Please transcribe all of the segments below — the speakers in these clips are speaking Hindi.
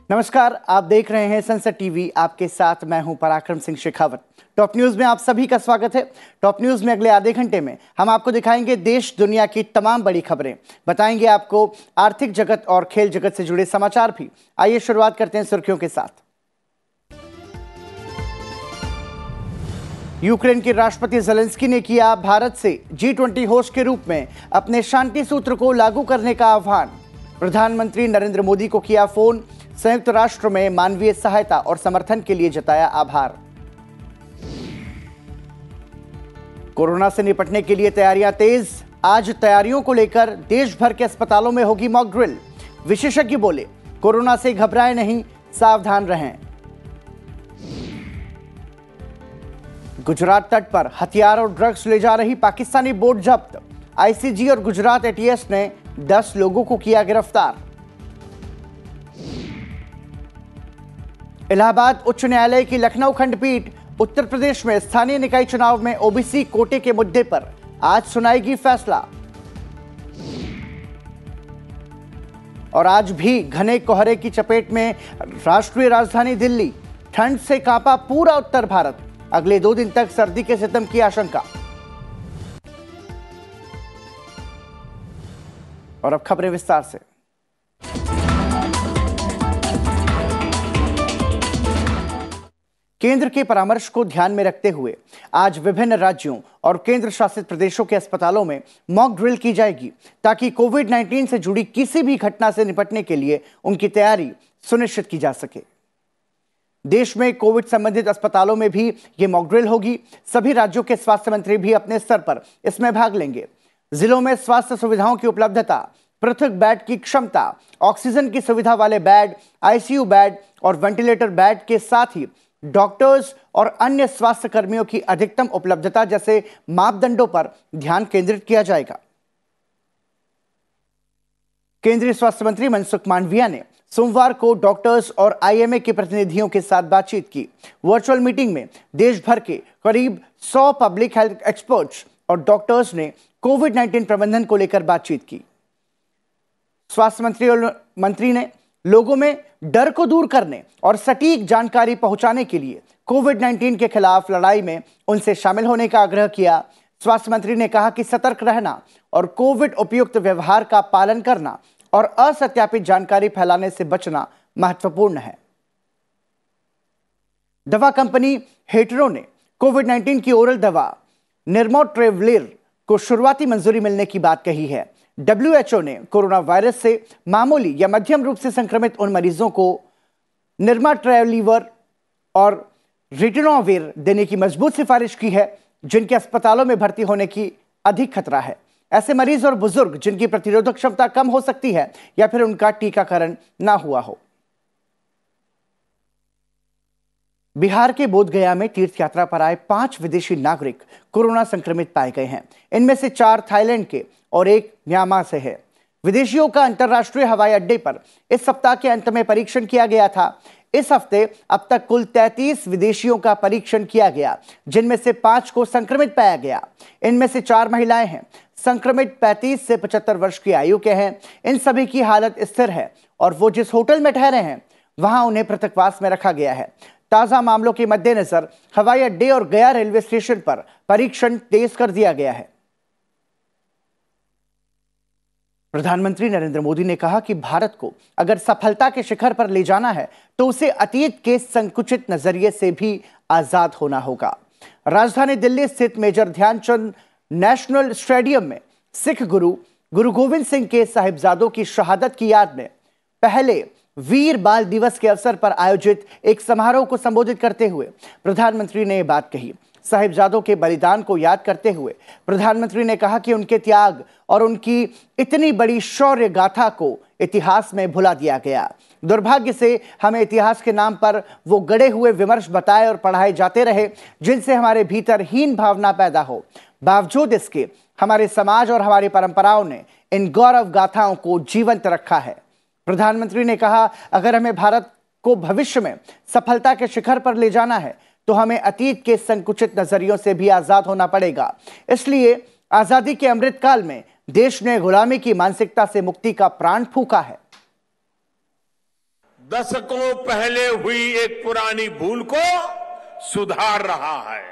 नमस्कार, आप देख रहे हैं संसद टीवी। आपके साथ मैं हूं पराक्रम सिंह शेखावत। टॉप न्यूज में आप सभी का स्वागत है। टॉप न्यूज में अगले आधे घंटे में हम आपको दिखाएंगे देश दुनिया की तमाम बड़ी खबरें, बताएंगे आपको आर्थिक जगत और खेल जगत से जुड़े समाचार भी। आइए शुरुआत करते हैं सुर्खियों के साथ। यूक्रेन के राष्ट्रपति ज़ेलेंस्की ने किया भारत से G20 होस्ट के रूप में अपने शांति सूत्र को लागू करने का आह्वान। प्रधानमंत्री नरेंद्र मोदी को किया फोन, संयुक्त राष्ट्र में मानवीय सहायता और समर्थन के लिए जताया आभार। कोरोना से निपटने के लिए तैयारियां तेज। आज तैयारियों को लेकर देश भर के अस्पतालों में होगी मॉक ड्रिल। विशेषज्ञ बोले, कोरोना से घबराएं नहीं, सावधान रहें। गुजरात तट पर हथियार और ड्रग्स ले जा रही पाकिस्तानी बोट जब्त। आईसीजी और गुजरात एटीएस ने 10 लोगों को किया गिरफ्तार। इलाहाबाद उच्च न्यायालय की लखनऊ खंडपीठ उत्तर प्रदेश में स्थानीय निकाय चुनाव में ओबीसी कोटे के मुद्दे पर आज सुनाएगी फैसला। और आज भी घने कोहरे की चपेट में राष्ट्रीय राजधानी दिल्ली। ठंड से कांपा पूरा उत्तर भारत। अगले 2 दिन तक सर्दी के सितम की आशंका। और अब खबरें विस्तार से। केंद्र के परामर्श को ध्यान में रखते हुए आज विभिन्न राज्यों और केंद्र शासित प्रदेशों के अस्पतालों में मॉक ड्रिल की जाएगी, ताकि कोविड-19 से जुड़ी किसी भी घटना से निपटने के लिए उनकी तैयारी सुनिश्चित की जा सके। देश में कोविड संबंधित अस्पतालों में भी ये मॉक ड्रिल होगी। सभी राज्यों के स्वास्थ्य मंत्री भी अपने स्तर पर इसमें भाग लेंगे। जिलों में स्वास्थ्य सुविधाओं की उपलब्धता, पृथक बेड की क्षमता, ऑक्सीजन की सुविधा वाले बेड, आईसीयू बेड और वेंटिलेटर बेड के साथ ही डॉक्टर्स और अन्य स्वास्थ्य कर्मियों की अधिकतम उपलब्धता जैसे मापदंडों पर ध्यान केंद्रित किया जाएगा। केंद्रीय स्वास्थ्य मंत्री मनसुख मांडविया ने सोमवार को डॉक्टर्स और आईएमए के प्रतिनिधियों के साथ बातचीत की। वर्चुअल मीटिंग में देश भर के करीब 100 पब्लिक हेल्थ एक्सपर्ट्स और डॉक्टर्स ने कोविड-19 प्रबंधन को लेकर बातचीत की। स्वास्थ्य मंत्री ने लोगों में डर को दूर करने और सटीक जानकारी पहुंचाने के लिए कोविड-19 के खिलाफ लड़ाई में उनसे शामिल होने का आग्रह किया। स्वास्थ्य मंत्री ने कहा कि सतर्क रहना और कोविड उपयुक्त व्यवहार का पालन करना और असत्यापित जानकारी फैलाने से बचना महत्वपूर्ण है। दवा कंपनी हेटरो ने कोविड-19 की ओरल दवा निर्मोट्रेवलिर को शुरुआती मंजूरी मिलने की बात कही है। WHO ने कोरोना वायरस से मामूली या मध्यम रूप से संक्रमित उन मरीजों को निर्माट्रेवलिवर और रिटोनाविर देने की मजबूत सिफारिश की है, जिनके अस्पतालों में भर्ती होने की अधिक खतरा है। ऐसे मरीज और बुजुर्ग जिनकी प्रतिरोधक क्षमता कम हो सकती है या फिर उनका टीकाकरण ना हुआ हो। बिहार के बोधगया में तीर्थ यात्रा पर आए 5 विदेशी नागरिक कोरोना संक्रमित पाए गए हैं। इनमें से 4 थाईलैंड के और 1 म्यांमार से है। विदेशियों का अंतर्राष्ट्रीय हवाई अड्डे पर इस सप्ताह के अंत में परीक्षण किया गया था। इस हफ्ते अब तक कुल 33 विदेशियों का परीक्षण किया गया, जिनमें से 5 को संक्रमित पाया गया। इनमें से 4 महिलाएं हैं। संक्रमित 35 से 75 वर्ष की आयु के हैं। इन सभी की हालत स्थिर है और वो जिस होटल में ठहरे हैं वहां उन्हें पृथकवास में रखा गया है। ताजा मामलों के मद्देनजर हवाई अड्डे और गया रेलवे स्टेशन पर परीक्षण तेज कर दिया गया है। प्रधानमंत्री नरेंद्र मोदी ने कहा कि भारत को अगर सफलता के शिखर पर ले जाना है तो उसे अतीत के संकुचित नजरिए से भी आजाद होना होगा। राजधानी दिल्ली स्थित मेजर ध्यानचंद नेशनल स्टेडियम में सिख गुरु गोविंद सिंह के साहिबजादों की शहादत की याद में पहले वीर बाल दिवस के अवसर पर आयोजित एक समारोह को संबोधित करते हुए प्रधानमंत्री ने यह बात कही। साहिबजादों के बलिदान को याद करते हुए प्रधानमंत्री ने कहा कि उनके त्याग और उनकी इतनी बड़ी शौर्य गाथा को इतिहास में भुला दिया गया। दुर्भाग्य से हमें इतिहास के नाम पर वो गड़े हुए विमर्श बताए और पढ़ाए जाते रहे, जिनसे हमारे भीतर हीन भावना पैदा हो। बावजूद इसके हमारे समाज और हमारी परंपराओं ने इन गौरव गाथाओं को जीवंत रखा है। प्रधानमंत्री ने कहा, अगर हमें भारत को भविष्य में सफलता के शिखर पर ले जाना है तो हमें अतीत के संकुचित नजरियों से भी आजाद होना पड़ेगा। इसलिए आजादी के अमृत काल में देश ने गुलामी की मानसिकता से मुक्ति का प्राण फूंका है। दशकों पहले हुई एक पुरानी भूल को सुधार रहा है।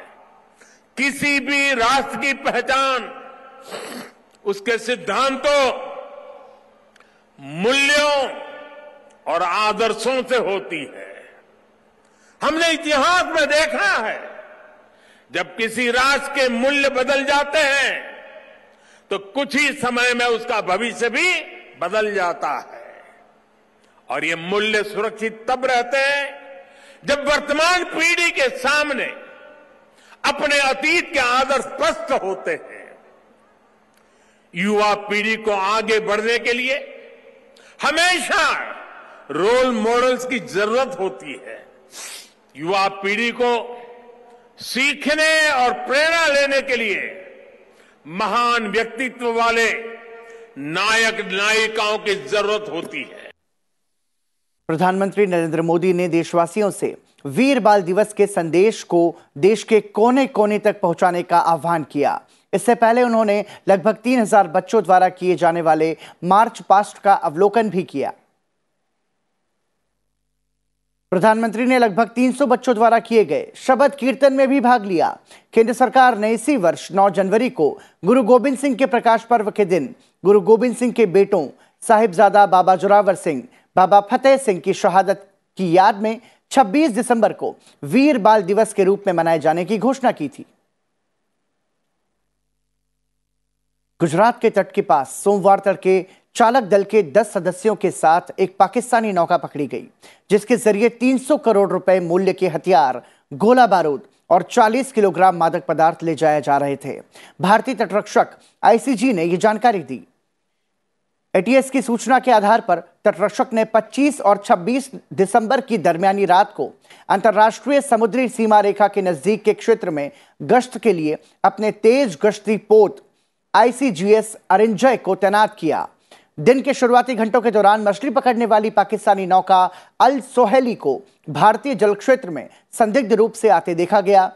किसी भी राष्ट्र की पहचान उसके सिद्धांतों, मूल्यों और आदर्शों से होती है। हमने इतिहास में देखा है, जब किसी राष्ट्र के मूल्य बदल जाते हैं तो कुछ ही समय में उसका भविष्य भी बदल जाता है। और ये मूल्य सुरक्षित तब रहते हैं जब वर्तमान पीढ़ी के सामने अपने अतीत के आदर्श स्पष्ट होते हैं। युवा पीढ़ी को आगे बढ़ने के लिए हमेशा रोल मॉडल्स की जरूरत होती है। युवा पीढ़ी को सीखने और प्रेरणा लेने के लिए महान व्यक्तित्व वाले नायक नायिकाओं की जरूरत होती है। प्रधानमंत्री नरेंद्र मोदी ने देशवासियों से वीर बाल दिवस के संदेश को देश के कोने कोने तक पहुंचाने का आह्वान किया। इससे पहले उन्होंने लगभग 3000 बच्चों द्वारा किए जाने वाले मार्च पास्ट का अवलोकन भी किया। प्रधानमंत्री ने लगभग 300 बच्चों द्वारा किए गए शबद कीर्तन में भी भाग लिया। केंद्र सरकार ने इसी वर्ष 9 जनवरी को गुरु गोबिंद सिंह के प्रकाश पर्व के दिन गुरु गोबिंद सिंह के बेटों साहिबजादा बाबा जोरावर सिंह, बाबा फतेह सिंह की शहादत की याद में 26 दिसंबर को वीर बाल दिवस के रूप में मनाए जाने की घोषणा की थी। गुजरात के तट के पास सोमवार तड़के चालक दल के 10 सदस्यों के साथ एक पाकिस्तानी नौका पकड़ी गई, जिसके जरिए 300 करोड़ रुपए मूल्य के हथियार, गोला बारूद और 40 किलोग्राम मादक पदार्थ ले जाए जा रहे थे। भारतीय तटरक्षक आईसीजी ने यह जानकारी दी। एटीएस की सूचना के आधार पर तटरक्षक ने 25 और 26 दिसंबर की दरमियानी रात को अंतर्राष्ट्रीय समुद्री सीमा रेखा के नजदीक के क्षेत्र में गश्त के लिए अपने तेज गश्ती पोत आईसीजीएस अरिंजय को तैनात किया। दिन के शुरुआती घंटों के दौरान मछली पकड़ने वाली पाकिस्तानी नौका अल सोहेली को भारतीय जल क्षेत्र में संदिग्ध रूप से आते देखा गया।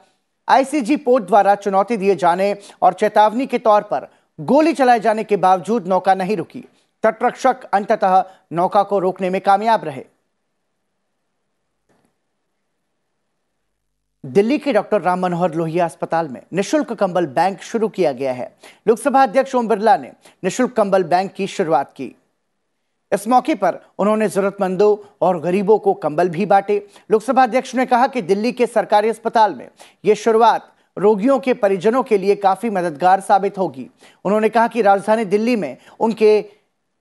आईसीजी पोत द्वारा चुनौती दिए जाने और चेतावनी के तौर पर गोली चलाए जाने के बावजूद नौका नहीं रुकी। तटरक्षक अंततः नौका को रोकने में कामयाब रहे। दिल्ली के डॉक्टर राम मनोहर लोहिया अस्पताल में निशुल्क कंबल बैंक शुरू किया गया है। लोकसभा अध्यक्ष ओम बिरला ने निशुल्क कंबल बैंक की शुरुआत की। इस मौके पर उन्होंने जरूरतमंदों और गरीबों को कंबल भी बांटे। लोकसभा अध्यक्ष ने कहा कि दिल्ली के सरकारी अस्पताल में यह शुरुआत रोगियों के परिजनों के लिए काफी मददगार साबित होगी। उन्होंने कहा कि राजधानी दिल्ली में उनके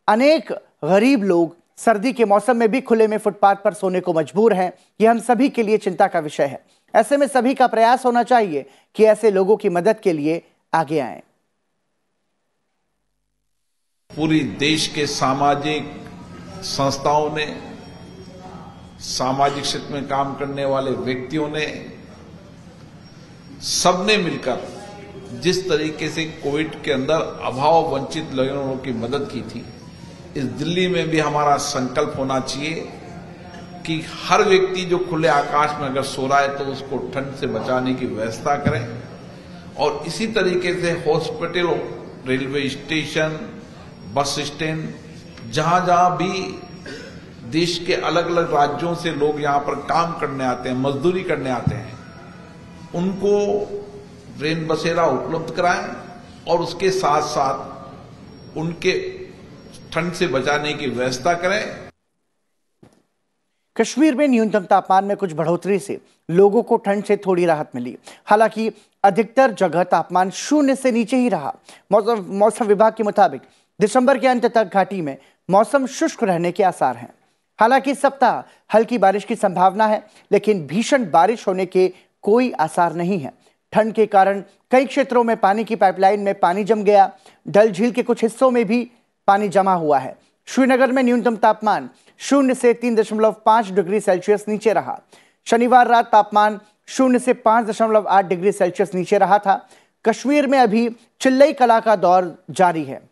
अनेक गरीब लोग सर्दी के मौसम में भी खुले में फुटपाथ पर सोने को मजबूर हैं। यह हम सभी के लिए चिंता का विषय है। ऐसे में सभी का प्रयास होना चाहिए कि ऐसे लोगों की मदद के लिए आगे आएं। पूरी देश के सामाजिक संस्थाओं ने, सामाजिक क्षेत्र में काम करने वाले व्यक्तियों ने, सबने मिलकर जिस तरीके से कोविड के अंदर अभाव वंचित लोगों की मदद की थी, इस दिल्ली में भी हमारा संकल्प होना चाहिए कि हर व्यक्ति जो खुले आकाश में अगर सो रहा है तो उसको ठंड से बचाने की व्यवस्था करें। और इसी तरीके से हॉस्पिटलों, रेलवे स्टेशन, बस स्टैंड, जहां जहां भी देश के अलग अलग राज्यों से लोग यहां पर काम करने आते हैं, मजदूरी करने आते हैं, उनको ट्रेन बसेरा उपलब्ध कराएं और उसके साथ साथ उनके ठंड से बचाने की व्यवस्था करें। कश्मीर में न्यूनतम तापमान में कुछ बढ़ोतरी से लोगों को ठंड से थोड़ी राहत मिली। हालांकि अधिकतर जगह तापमान 0 से नीचे ही रहा। मौसम विभाग के मुताबिक दिसंबर के अंत तक घाटी में मौसम शुष्क रहने के आसार हैं। हालांकि इस सप्ताह हल्की बारिश की संभावना है, लेकिन भीषण बारिश होने के कोई आसार नहीं है। ठंड के कारण कई क्षेत्रों में पानी की पाइपलाइन में पानी जम गया। डल झील के कुछ हिस्सों में भी पानी जमा हुआ है। श्रीनगर में न्यूनतम तापमान 0 से 3.5 डिग्री सेल्सियस नीचे रहा। शनिवार रात तापमान 0 से 5.8 डिग्री सेल्सियस नीचे रहा था। कश्मीर में अभी चिल्लई कला का दौर जारी है।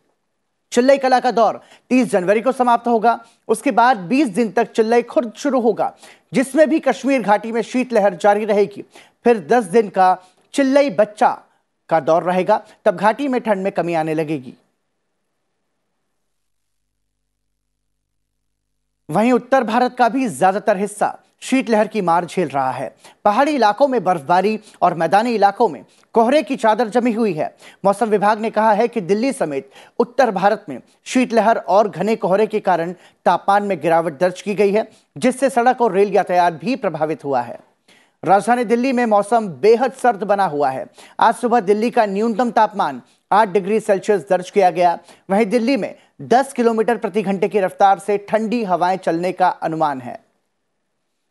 चिल्लई कला का दौर 30 जनवरी को समाप्त होगा। उसके बाद 20 दिन तक चिल्लई खुर्द शुरू होगा, जिसमें भी कश्मीर घाटी में शीतलहर जारी रहेगी। फिर 10 दिन का चिल्लई बच्चा का दौर रहेगा, तब घाटी में ठंड में कमी आने लगेगी। वहीं उत्तर भारत का भी ज्यादातर हिस्सा शीतलहर की मार झेल रहा है। पहाड़ी इलाकों में बर्फबारी और मैदानी इलाकों में कोहरे की चादर जमी हुई है। मौसम विभाग ने कहा है कि दिल्ली समेत उत्तर भारत में शीतलहर और घने कोहरे के कारण तापमान में गिरावट दर्ज की गई है, जिससे सड़क और रेल यातायात भी प्रभावित हुआ है। राजधानी दिल्ली में मौसम बेहद सर्द बना हुआ है। आज सुबह दिल्ली का न्यूनतम तापमान 8 डिग्री सेल्सियस दर्ज किया गया। वहीं दिल्ली में 10 किलोमीटर प्रति घंटे की रफ्तार से ठंडी हवाएं चलने का अनुमान है।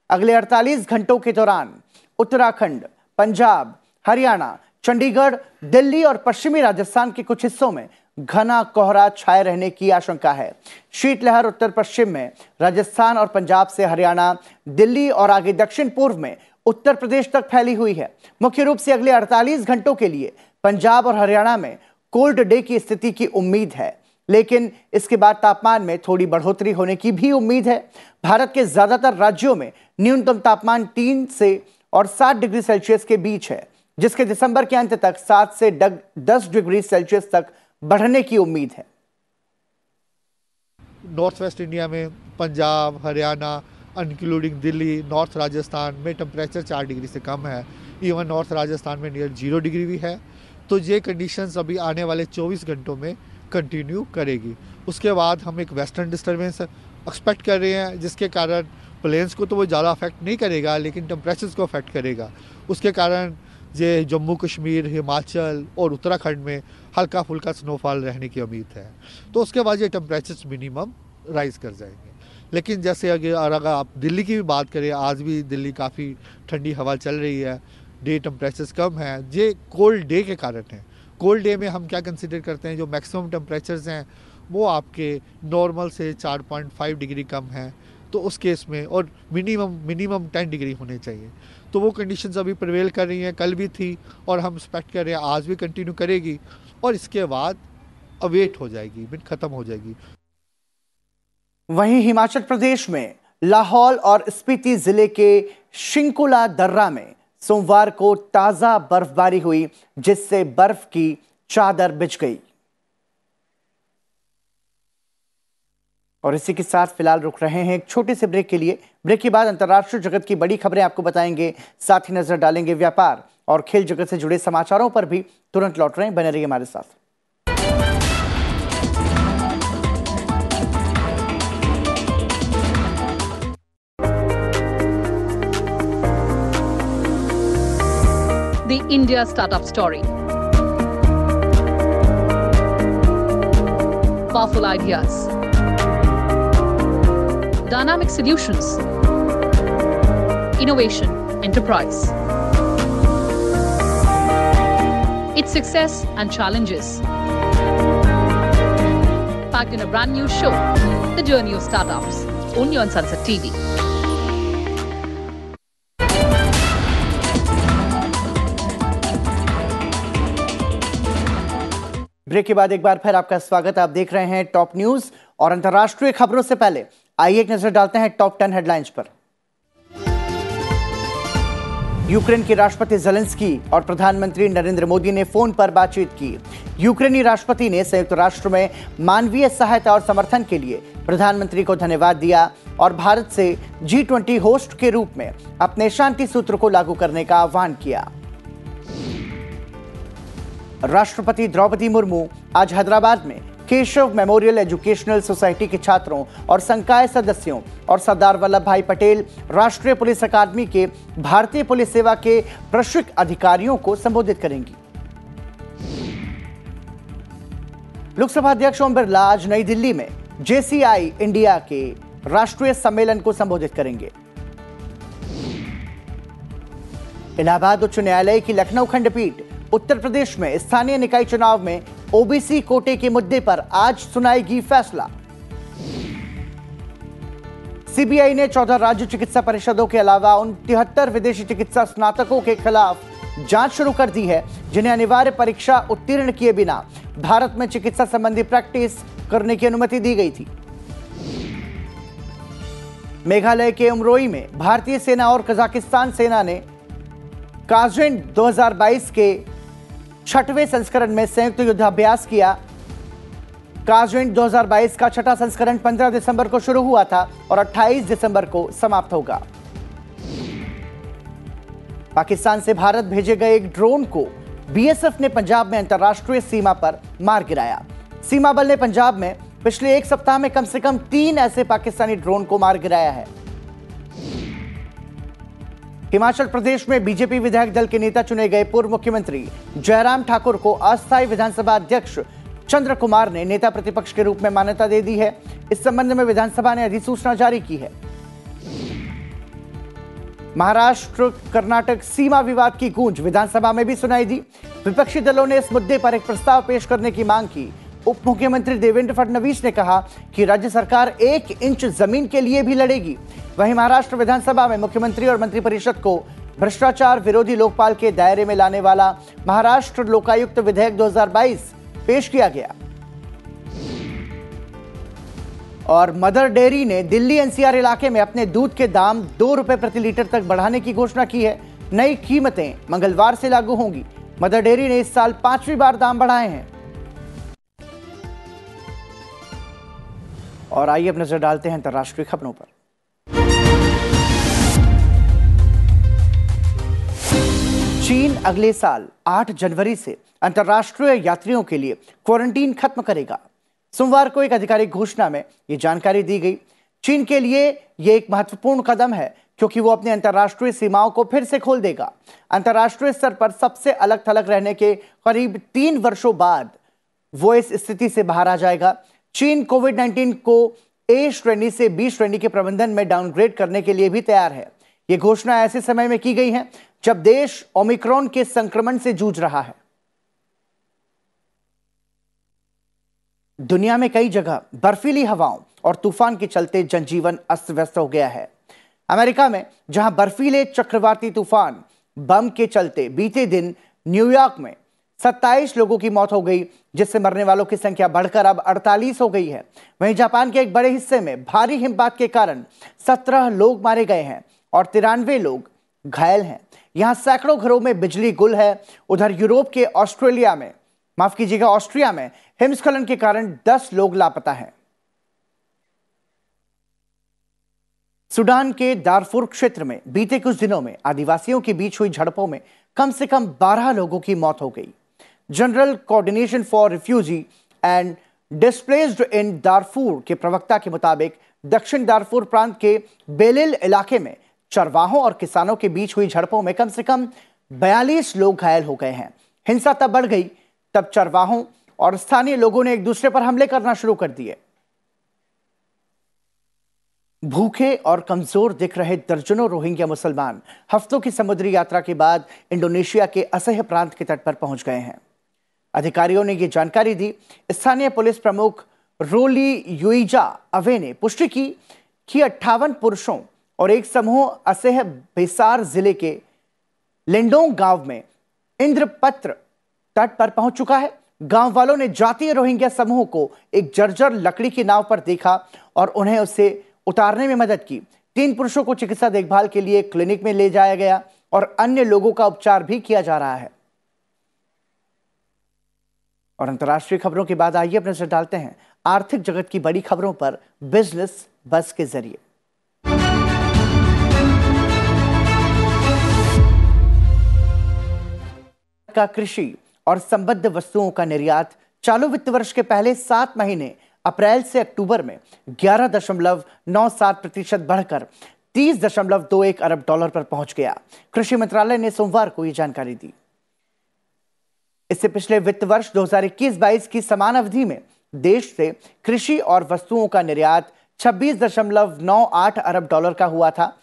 अगले 48 घंटों के दौरान उत्तराखंड, पंजाब, हरियाणा, चंडीगढ़, दिल्ली और पश्चिमी राजस्थान के कुछ हिस्सों में घना कोहरा छाए रहने की आशंका है। शीतलहर उत्तर पश्चिम में राजस्थान और पंजाब से हरियाणा, दिल्ली और आगे दक्षिण पूर्व में उत्तर प्रदेश तक फैली हुई है। मुख्य रूप से अगले 48 घंटों के लिए पंजाब और हरियाणा में कोल्ड डे की स्थिति की उम्मीद है, लेकिन इसके बाद तापमान में थोड़ी बढ़ोतरी होने की भी उम्मीद है। भारत के ज्यादातर राज्यों में न्यूनतम तापमान 3 से और 7 डिग्री सेल्सियस के बीच है, जिसके दिसंबर के अंत तक 7 से 10 डिग्री सेल्सियस तक बढ़ने की उम्मीद है। नॉर्थ वेस्ट इंडिया में पंजाब, हरियाणा इंक्लूडिंग दिल्ली, नॉर्थ राजस्थान में टेम्परेचर 4 डिग्री से कम है। इवन नॉर्थ राजस्थान में नियर 0 डिग्री भी है। तो ये कंडीशंस अभी आने वाले 24 घंटों में कंटिन्यू करेगी। उसके बाद हम एक वेस्टर्न डिस्टर्बेंस एक्सपेक्ट कर रहे हैं, जिसके कारण प्लेन्स को तो वो ज़्यादा अफेक्ट नहीं करेगा, लेकिन टेम्परेचर्स को अफेक्ट करेगा। उसके कारण ये जम्मू कश्मीर, हिमाचल और उत्तराखंड में हल्का फुल्का स्नोफॉल रहने की उम्मीद है। तो उसके बाद ये टेम्परेचर्स मिनिमम राइज कर जाएंगे। लेकिन जैसे अगर आप दिल्ली की भी बात करें, आज भी दिल्ली काफ़ी ठंडी हवा चल रही है, डे टेम्परेचर्स कम है। ये कोल्ड डे के कारण है। कोल्ड डे में हम क्या कंसिडर करते हैं, जो मैक्सिमम टेम्परेचर्स हैं वो आपके नॉर्मल से 4.5 डिग्री कम है, तो उस केस में और मिनिमम 10 डिग्री होने चाहिए। तो वो कंडीशंस अभी प्रिवेल कर रही हैं, कल भी थी और हम एक्सपेक्ट कर रहे हैं आज भी कंटिन्यू करेगी और इसके बाद अवेट हो जाएगी, बिन खत्म हो जाएगी। वहीं हिमाचल प्रदेश में लाहौल और स्पीति जिले के शिंकुला दर्रा में सोमवार को ताजा बर्फबारी हुई, जिससे बर्फ की चादर बिछ गई। और इसी के साथ फिलहाल रुक रहे हैं एक छोटे से ब्रेक के लिए। ब्रेक के बाद अंतर्राष्ट्रीय जगत की बड़ी खबरें आपको बताएंगे, साथ ही नजर डालेंगे व्यापार और खेल जगत से जुड़े समाचारों पर भी। तुरंत लौट रहे हैं, बने रहिए हमारे साथ। The India Startup Story. Powerful ideas. Dynamic solutions. Innovation, enterprise. Its success and challenges. Packed in a brand new show, The Journey of Startups, only on Sunset TV. Break के बाद एक बार फिर आपका स्वागत। आप देख रहे हैं टॉप न्यूज और अंतर्राष्ट्रीय खबरों से पहले आइए एक नजर डालते हैं टॉप 10 हेडलाइंस पर। यूक्रेन के राष्ट्रपति ज़ेलेंस्की और प्रधानमंत्री नरेंद्र मोदी ने फोन पर बातचीत की। यूक्रेनी राष्ट्रपति ने संयुक्त राष्ट्र में मानवीय सहायता और समर्थन के लिए प्रधानमंत्री को धन्यवाद दिया और भारत से G20 होस्ट के रूप में अपने शांति सूत्र को लागू करने का आह्वान किया। राष्ट्रपति द्रौपदी मुर्मू आज हैदराबाद में केशव मेमोरियल एजुकेशनल सोसाइटी के छात्रों और संकाय सदस्यों और सरदार वल्लभ भाई पटेल राष्ट्रीय पुलिस अकादमी के भारतीय पुलिस सेवा के प्रशिक्षित अधिकारियों को संबोधित करेंगी। लोकसभा अध्यक्ष ओम बिरला आज नई दिल्ली में JCI इंडिया के राष्ट्रीय सम्मेलन को संबोधित करेंगे। इलाहाबाद उच्च न्यायालय की लखनऊ खंडपीठ उत्तर प्रदेश में स्थानीय निकाय चुनाव में ओबीसी कोटे के मुद्दे पर आज सुनाएगी फैसला। सीबीआई ने 14 राज्य चिकित्सा परिषदों के अलावा उन 73 विदेशी चिकित्सा स्नातकों के खिलाफ जांच शुरू कर दी है, जिन्हें अनिवार्य परीक्षा उत्तीर्ण किए बिना भारत में चिकित्सा संबंधी प्रैक्टिस करने की अनुमति दी गई थी। मेघालय के उमरोई में भारतीय सेना और कजाकिस्तान सेना ने काज़िन 2022 के 6वें संस्करण में संयुक्त युद्धाभ्यास किया। काजवेंट 2022 का छठा संस्करण 15 दिसंबर को शुरू हुआ था और 28 दिसंबर को समाप्त होगा। पाकिस्तान से भारत भेजे गए एक ड्रोन को बीएसएफ ने पंजाब में अंतर्राष्ट्रीय सीमा पर मार गिराया। सीमा बल ने पंजाब में पिछले एक सप्ताह में कम से कम 3 ऐसे पाकिस्तानी ड्रोन को मार गिराया है। हिमाचल प्रदेश में बीजेपी विधायक दल के नेता चुने गए पूर्व मुख्यमंत्री जयराम ठाकुर को अस्थायी विधानसभा अध्यक्ष चंद्र कुमार ने नेता प्रतिपक्ष के रूप में मान्यता दे दी है। इस संबंध में विधानसभा ने अधिसूचना जारी की है। महाराष्ट्र कर्नाटक सीमा विवाद की गूंज विधानसभा में भी सुनाई दी। विपक्षी दलों ने इस मुद्दे पर एक प्रस्ताव पेश करने की मांग की। उप मुख्यमंत्री देवेंद्र फडणवीस ने कहा कि राज्य सरकार 1 इंच जमीन के लिए भी लड़ेगी। वहीं महाराष्ट्र विधानसभा में मुख्यमंत्री और मंत्रिपरिषद को भ्रष्टाचार विरोधी लोकपाल के दायरे में लाने वाला महाराष्ट्र लोकायुक्त विधेयक 2022 पेश किया गया। और मदर डेयरी ने दिल्ली एनसीआर इलाके में अपने दूध के दाम 2 रुपए प्रति लीटर तक बढ़ाने की घोषणा की है। नई कीमतें मंगलवार से लागू होंगी। मदर डेयरी ने इस साल 5वीं बार दाम बढ़ाए हैं। और आइए अब नजर डालते हैं अंतर्राष्ट्रीय खबरों पर। चीन अगले साल 8 जनवरी से अंतर्राष्ट्रीय यात्रियों के लिए क्वारंटीन खत्म करेगा। सोमवार को एक आधिकारिक घोषणा में यह जानकारी दी गई। चीन के लिए यह एक महत्वपूर्ण कदम है क्योंकि वो अपनी अंतर्राष्ट्रीय सीमाओं को फिर से खोल देगा। अंतर्राष्ट्रीय स्तर पर सबसे अलग थलग रहने के करीब 3 वर्षों बाद वो इस स्थिति से बाहर आ जाएगा। चीन कोविड-19 को ए श्रेणी से बी श्रेणी के प्रबंधन में डाउनग्रेड करने के लिए भी तैयार है। यह घोषणा ऐसे समय में की गई है जब देश ओमिक्रॉन के संक्रमण से जूझ रहा है। दुनिया में कई जगह बर्फीली हवाओं और तूफान के चलते जनजीवन अस्त व्यस्त हो गया है। अमेरिका में जहां बर्फीले चक्रवाती तूफान बम के चलते बीते दिन न्यूयॉर्क में 27 लोगों की मौत हो गई, जिससे मरने वालों की संख्या बढ़कर अब 48 हो गई है। वहीं जापान के एक बड़े हिस्से में भारी हिमपात के कारण 17 लोग मारे गए हैं और 93 लोग घायल हैं। यहां सैकड़ों घरों में बिजली गुल है। उधर यूरोप के ऑस्ट्रिया में हिमस्खलन के कारण 10 लोग लापता हैं। सूडान के दारफुर क्षेत्र में बीते कुछ दिनों में आदिवासियों के बीच हुई झड़पों में कम से कम 12 लोगों की मौत हो गई। General coordination for refugee and displaced in Darfur के प्रवक्ता के मुताबिक दक्षिण दारफुर प्रांत के बेलिल इलाके में चरवाहों और किसानों के बीच हुई झड़पों में कम से कम 42 लोग घायल हो गए हैं। हिंसा तब बढ़ गई तब चरवाहों और स्थानीय लोगों ने एक दूसरे पर हमले करना शुरू कर दिए। भूखे और कमजोर दिख रहे दर्जनों रोहिंग्या मुसलमान हफ्तों की समुद्री यात्रा के बाद इंडोनेशिया के असह्य प्रांत के तट पर पहुंच गए हैं। अधिकारियों ने यह जानकारी दी। स्थानीय पुलिस प्रमुख रोली युइजा अवे ने पुष्टि की कि 58 पुरुषों और एक समूह असह्य बेसार जिले के लिंडोंग गांव में इंद्रपत्र तट पर पहुंच चुका है। गांव वालों ने जातीय रोहिंग्या समूह को एक जर्जर लकड़ी की नाव पर देखा और उन्हें उससे उतारने में मदद की। 3 पुरुषों को चिकित्सा देखभाल के लिए क्लिनिक में ले जाया गया और अन्य लोगों का उपचार भी किया जा रहा है। और अंतर्राष्ट्रीय खबरों के बाद आइए अब नजर डालते हैं आर्थिक जगत की बड़ी खबरों पर बिजनेस बस के जरिए। का कृषि और संबद्ध वस्तुओं का निर्यात चालू वित्त वर्ष के पहले 7 महीने अप्रैल से अक्टूबर में 11.97% बढ़कर 30.21 अरब डॉलर पर पहुंच गया। कृषि मंत्रालय ने सोमवार को यह जानकारी दी। इससे पिछले वित्त वर्ष 2021-22 की समान अवधि में देश से कृषि और वस्तुओं का निर्यात 26.98 अरब डॉलर का हुआ था।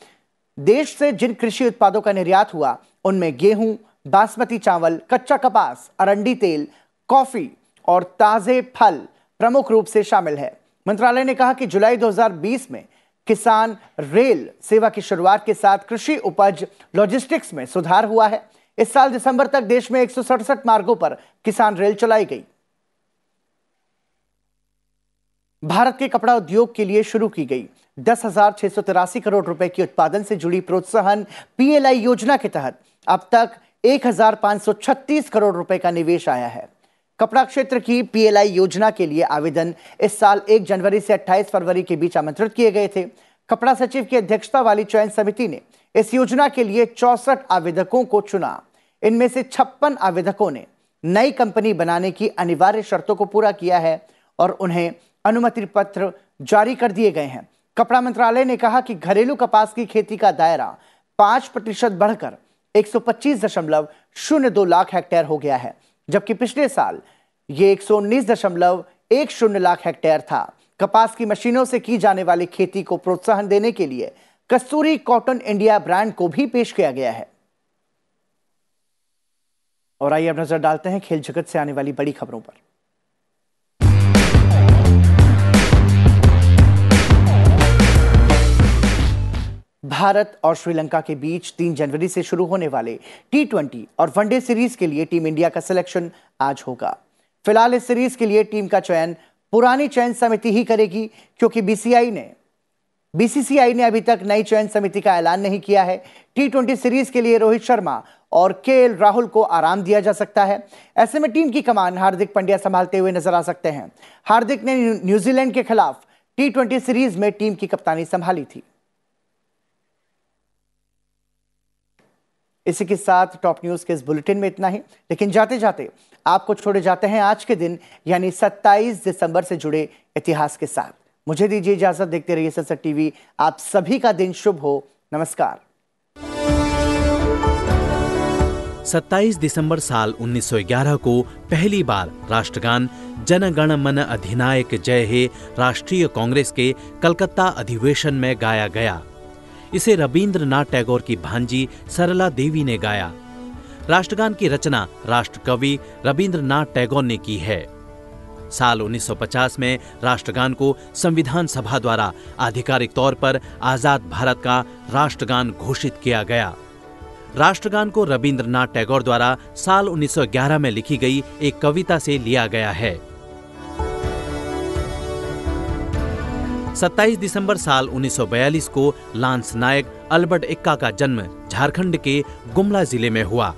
देश से जिन कृषि उत्पादों का निर्यात हुआ उनमें गेहूं, बासमती चावल, कच्चा कपास, अरंडी तेल, कॉफी और ताजे फल प्रमुख रूप से शामिल है। मंत्रालय ने कहा कि जुलाई 2020 में किसान रेल सेवा की शुरुआत के साथ कृषि उपज लॉजिस्टिक्स में सुधार हुआ है। इस साल दिसंबर तक देश में 167 मार्गों पर किसान रेल चलाई गई। भारत के कपड़ा उद्योग के लिए शुरू की गई 10,683 करोड़ रुपए की उत्पादन से जुड़ी प्रोत्साहन पीएलआई योजना के तहत अब तक 1,536 करोड़ रुपए का निवेश आया है। कपड़ा क्षेत्र की पीएलआई योजना के लिए आवेदन इस साल 1 जनवरी से 28 फरवरी के बीच आमंत्रित किए गए थे। कपड़ा सचिव की अध्यक्षता वाली चयन समिति ने इस योजना के लिए 64 आवेदकों को चुना। इनमें से 56 आवेदकों ने नई कंपनी बनाने की अनिवार्य शर्तों को पूरा किया है और उन्हें अनुमति पत्र जारी कर दिए गए हैं। कपड़ा मंत्रालय ने कहा कि घरेलू कपास की खेती का दायरा 5% बढ़कर 125.02 लाख हेक्टेयर हो गया है, जबकि पिछले साल ये 119.10 लाख हेक्टेयर था। कपास की मशीनों से की जाने वाली खेती को प्रोत्साहन देने के लिए कस्तूरी कॉटन इंडिया ब्रांड को भी पेश किया गया है। और आइए अब नजर डालते हैं खेल जगत से आने वाली बड़ी खबरों पर। भारत और श्रीलंका के बीच 3 जनवरी से शुरू होने वाले T20 और वनडे सीरीज के लिए टीम इंडिया का सिलेक्शन आज होगा। फिलहाल इस सीरीज के लिए टीम का चयन पुरानी चयन समिति ही करेगी, क्योंकि बीसीसीआई ने अभी तक नई चयन समिति का ऐलान नहीं किया है। T20 सीरीज के लिए रोहित शर्मा और केएल राहुल को आराम दिया जा सकता है। ऐसे में टीम की कमान हार्दिक पांड्या संभालते हुए नजर आ सकते हैं। हार्दिक ने न्यूजीलैंड के खिलाफ T20 सीरीज में टीम की कप्तानी संभाली थी। इसी के साथ टॉप न्यूज के इस बुलेटिन में इतना ही, लेकिन जाते जाते आपको छोड़े जाते हैं आज के दिन यानी 27 दिसंबर से जुड़े इतिहास के साथ। मुझे दीजिए इजाजत, देखते रहिए सनसद टीवी। आप सभी का दिन शुभ हो। नमस्कार। 27 दिसंबर साल 1911 को पहली बार राष्ट्रगान जन गण मन अधिनायक जय हे राष्ट्रीय कांग्रेस के कलकत्ता अधिवेशन में गाया गया। इसे रविंद्रनाथ टैगोर की भांजी सरला देवी ने गाया। राष्ट्रगान की रचना राष्ट्रकवि रविंद्रनाथ टैगोर ने की है। साल 1950 में राष्ट्रगान को संविधान सभा द्वारा आधिकारिक तौर पर आजाद भारत का राष्ट्रगान घोषित किया गया। राष्ट्रगान को रविंद्रनाथ टैगोर द्वारा साल 1911 में लिखी गई एक कविता से लिया गया है। 27 दिसंबर साल 1942 को लांस नायक अल्बर्ट एक्का का जन्म झारखंड के गुमला जिले में हुआ।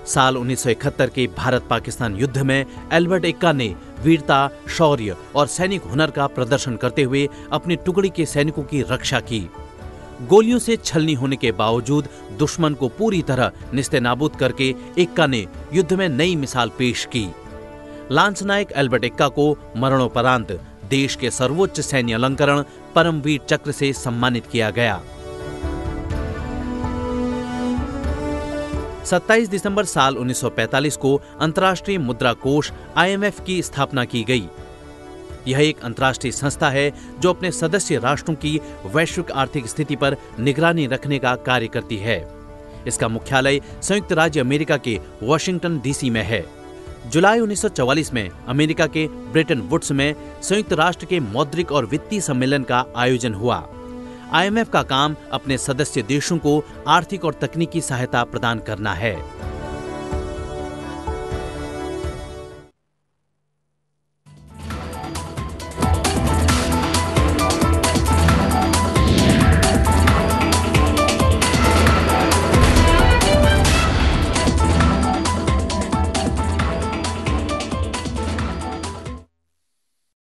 साल 1971 के भारत पाकिस्तान युद्ध में अल्बर्ट एक्का ने वीरता, शौर्य और सैनिक हुनर का प्रदर्शन करते हुए अपनी टुकड़ी के सैनिकों की रक्षा की। गोलियों से छलनी होने के बावजूद दुश्मन को पूरी तरह निस्तेनाबूद करके एक्का ने युद्ध में नई मिसाल पेश की। लांस नायक अल्बर्ट एक्का को मरणोपरांत देश के सर्वोच्च सैन्य अलंकरण परमवीर चक्र से सम्मानित किया गया। 27 दिसंबर साल 1945 को अंतर्राष्ट्रीय मुद्रा कोष IMF की स्थापना की गई। यह एक अंतर्राष्ट्रीय संस्था है जो अपने सदस्य राष्ट्रों की वैश्विक आर्थिक स्थिति पर निगरानी रखने का कार्य करती है। इसका मुख्यालय संयुक्त राज्य अमेरिका के वाशिंगटन DC में है। जुलाई 1944 में अमेरिका के ब्रेटन वुड्स में संयुक्त राष्ट्र के मौद्रिक और वित्तीय सम्मेलन का आयोजन हुआ। IMF का काम अपने सदस्य देशों को आर्थिक और तकनीकी सहायता प्रदान करना है।